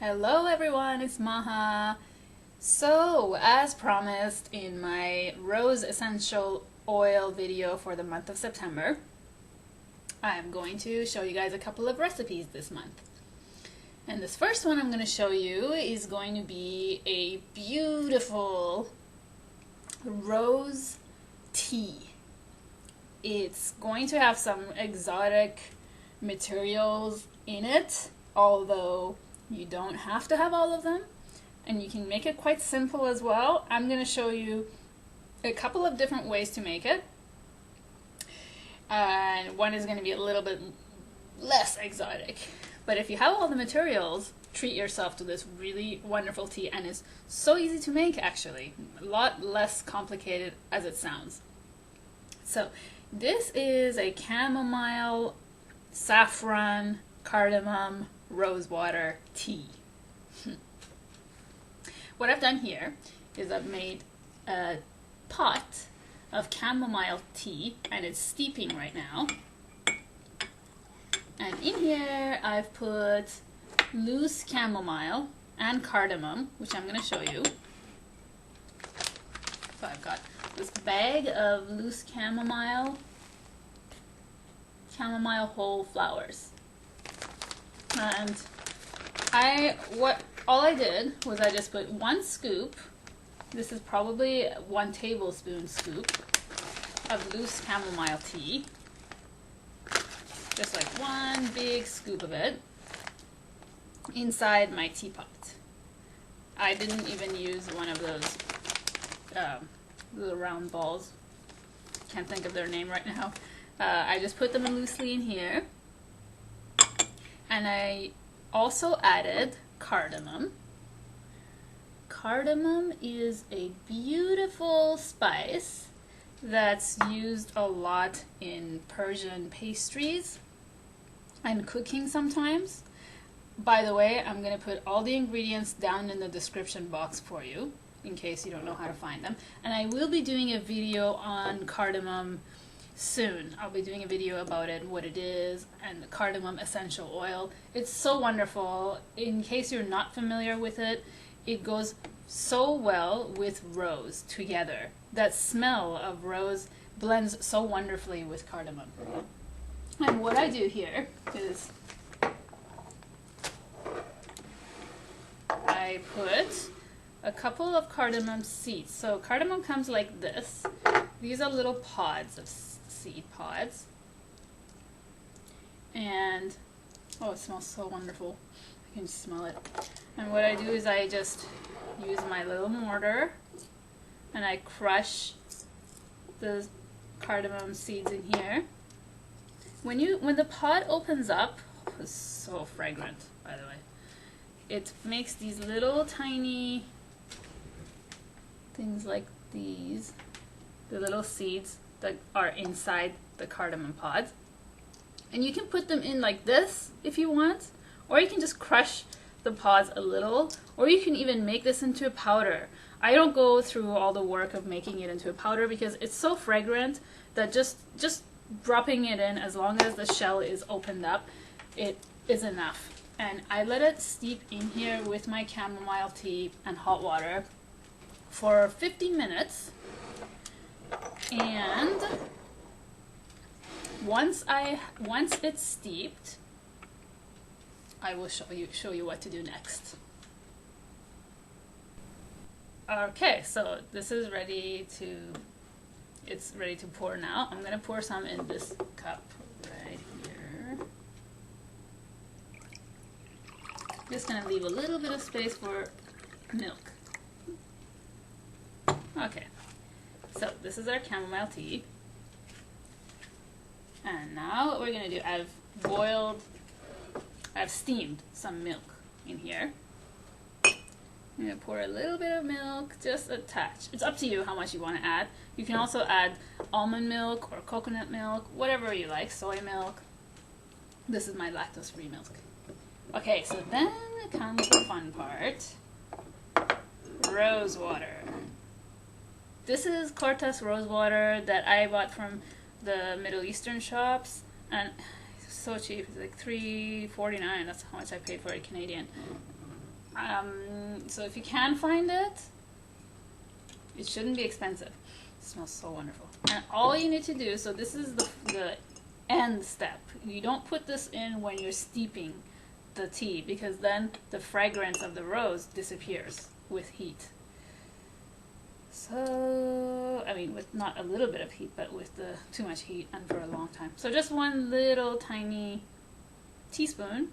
Hello everyone, it's Maha. So, as promised in my rose essential oil video for the month of September, I'm going to show you guys a couple of recipes this month. And this first one I'm going to show you is going to be a beautiful rose tea. It's going to have some exotic materials in it, although you don't have to have all of them, and you can make it quite simple as well. I'm going to show you a couple of different ways to make it, and one is going to be a little bit less exotic. But if you have all the materials, treat yourself to this really wonderful tea, and it's so easy to make actually, a lot less complicated as it sounds. So this is a chamomile, saffron, cardamom, rosewater tea. What I've done here is I've made a pot of chamomile tea, and it's steeping right now. And in here I've put loose chamomile and cardamom, which I'm going to show you. So I've got this bag of loose chamomile whole flowers. And all I did was I just put one scoop, this is probably 1 tablespoon scoop of loose chamomile tea, just like one big scoop of it, inside my teapot. I didn't even use one of those little round balls, can't think of their name right now. I just put them loosely in here. And I also added cardamom. Cardamom is a beautiful spice that's used a lot in Persian pastries and cooking sometimes. By the way, I'm going to put all the ingredients down in the description box for you in case you don't know how to find them. And I will be doing a video on cardamom soon. I'll be doing a video about it, what it is, and the cardamom essential oil. It's so wonderful. In case you're not familiar with it, it goes so well with rose together. That smell of rose blends so wonderfully with cardamom. And what I do here is I put a couple of cardamom seeds. So cardamom comes like this. These are little pods of seed pods, and oh, it smells so wonderful. I can smell it. And what I do is I just use my little mortar and I crush the cardamom seeds in here. When the pod opens up, oh, it's so fragrant, by the way. It makes these little tiny things like these, the little seeds that are inside the cardamom pods. And you can put them in like this if you want, or you can just crush the pods a little, or you can even make this into a powder. I don't go through all the work of making it into a powder because it's so fragrant that just dropping it in, as long as the shell is opened up, it is enough. And I let it steep in here with my chamomile tea and hot water for 15 minutes. And once it's steeped, I will show you what to do next. Okay, so this is ready to pour now. I'm gonna pour some in this cup right here. Just gonna leave a little bit of space for milk. Okay. So this is our chamomile tea, and now what we're going to do, I've steamed some milk in here. I'm going to pour a little bit of milk, just a touch. It's up to you how much you want to add. You can also add almond milk or coconut milk, whatever you like, soy milk. This is my lactose-free milk. Okay, so then comes the fun part, rose water. This is Cortez rosewater that I bought from the Middle Eastern shops, and it's so cheap. It's like $3.49. That's how much I paid for it, Canadian. So if you can find it, it shouldn't be expensive. It smells so wonderful. And all you need to do, so this is the end step. You don't put this in when you're steeping the tea, because then the fragrance of the rose disappears with heat. So, I mean, with not a little bit of heat, but with the too much heat and for a long time. So just one little tiny teaspoon.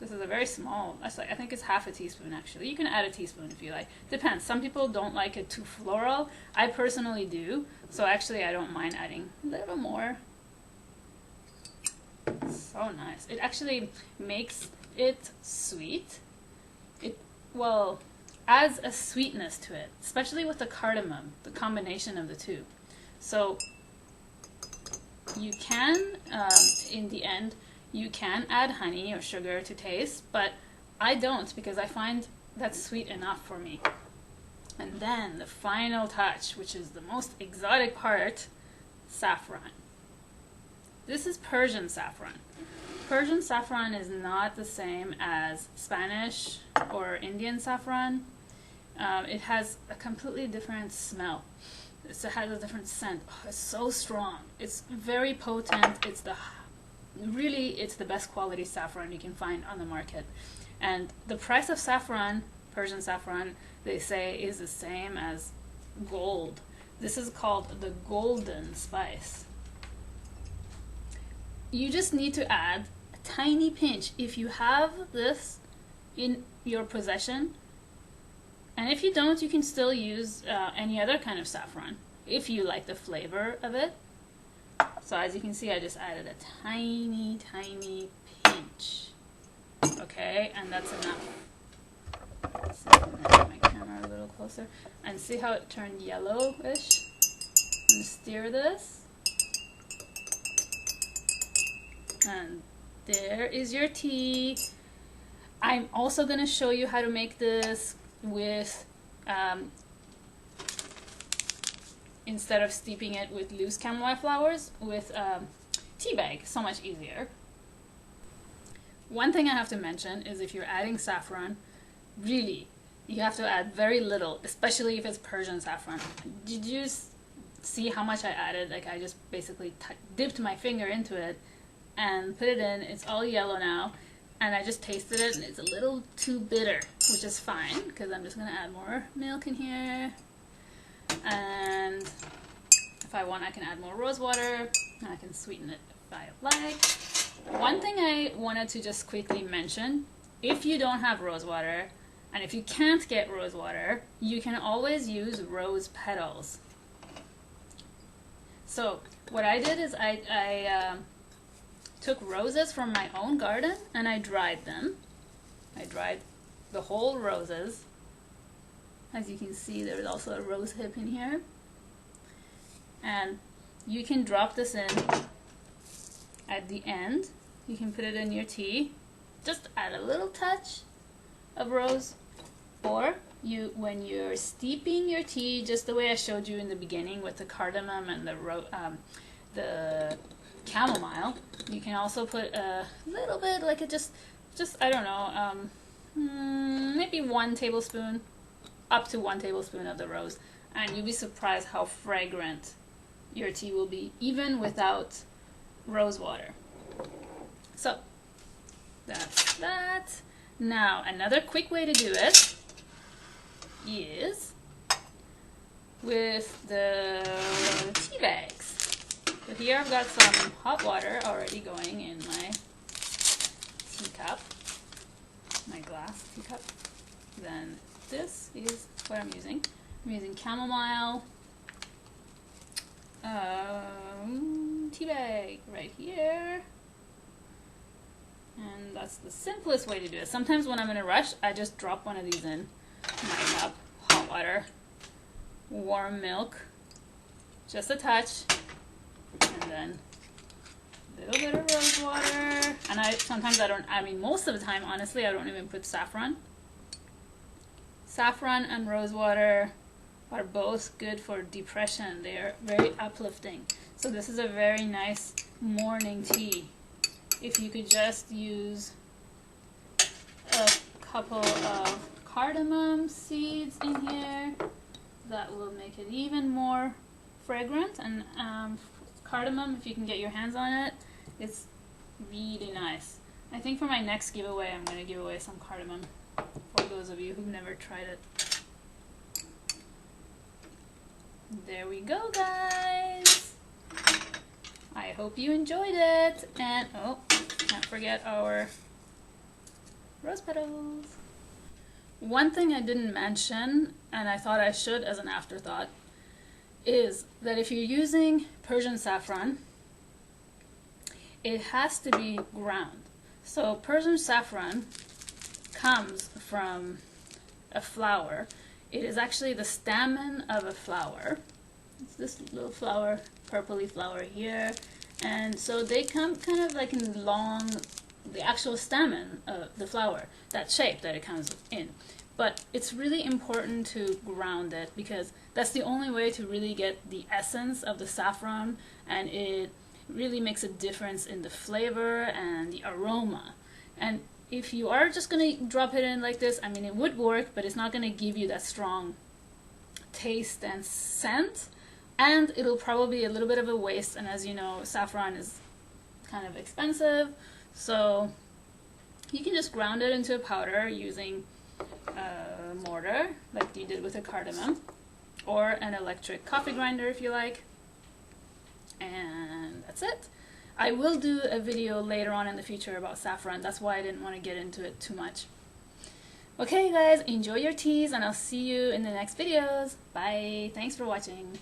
This is a very small, I think it's half a teaspoon actually. You can add a teaspoon if you like. Depends. Some people don't like it too floral. I personally do. So actually I don't mind adding a little more. So nice. It actually makes it sweet. It, well, adds a sweetness to it, especially with the cardamom, the combination of the two. So you can, in the end, you can add honey or sugar to taste, but I don't, because I find that's sweet enough for me. And then the final touch, which is the most exotic part, saffron. This is Persian saffron. Persian saffron is not the same as Spanish or Indian saffron. It has a completely different smell. It has a different scent. Oh, it's so strong. It's very potent. It's the best quality saffron you can find on the market. And the price of saffron, Persian saffron, they say is the same as gold. This is called the golden spice. You just need to add a tiny pinch if you have this in your possession. And if you don't, you can still use any other kind of saffron if you like the flavor of it. So as you can see, I just added a tiny, tiny pinch. Okay, and that's enough. So I'm going to make my camera a little closer. And see how it turned yellowish? I'm going to stir this. And there is your tea. I'm also going to show you how to make this with, instead of steeping it with loose chamomile flowers, with tea bag. So much easier. One thing I have to mention is if you're adding saffron, really, you have to add very little, especially if it's Persian saffron. Did you see how much I added? Like, I just basically dipped my finger into it and put it in. It's all yellow now, and I just tasted it, and it's a little too bitter, which is fine because I'm just going to add more milk in here. And if I want, I can add more rosewater, and I can sweeten it if I like. One thing I wanted to just quickly mention, if you don't have rosewater, and if you can't get rosewater, you can always use rose petals. So what I did is I took roses from my own garden and I dried them. I dried the whole roses. As you can see, there's also a rose hip in here. And you can drop this in at the end. You can put it in your tea. Just add a little touch of rose. Or when you're steeping your tea, just the way I showed you in the beginning with the cardamom and the chamomile, you can also put a little bit, like it just I don't know, maybe 1 tablespoon, up to 1 tablespoon of the rose, and you'll be surprised how fragrant your tea will be, even without rose water. So that's that. Now another quick way to do it is with the tea bags. So here I've got some hot water already going in my teacup, my glass teacup. Then this is what I'm using. I'm using chamomile tea bag right here. And that's the simplest way to do it. Sometimes when I'm in a rush, I just drop one of these in my cup. Hot water, warm milk, just a touch, and then a little bit of rose water. And most of the time, honestly, I don't even put saffron. Saffron and rose water are both good for depression. They are very uplifting. So this is a very nice morning tea. If you could just use a couple of cardamom seeds in here. That will make it even more fragrant. And cardamom, if you can get your hands on it, it's really nice. I think for my next giveaway, I'm going to give away some cardamom for those of you who've never tried it. There we go, guys. I hope you enjoyed it. And oh, can't forget our rose petals. One thing I didn't mention, and I thought I should as an afterthought, is that if you're using Persian saffron, it has to be ground. So Persian saffron comes from a flower. It is actually the stamen of a flower. It's this little flower, purpley flower here. And so they come kind of like in long, the actual stamen of the flower, that shape that it comes in. But it's really important to ground it because that's the only way to really get the essence of the saffron, and it really makes a difference in the flavor and the aroma. And if you are just going to drop it in like this, I mean, it would work, but it's not going to give you that strong taste and scent, and it'll probably be a little bit of a waste. And as you know, saffron is kind of expensive, so you can just ground it into a powder using a mortar like you did with a cardamom, or an electric coffee grinder if you like, and that's it. I will do a video later on in the future about saffron. That's why I didn't want to get into it too much. Okay guys, enjoy your teas, and I'll see you in the next videos. Bye. Thanks for watching.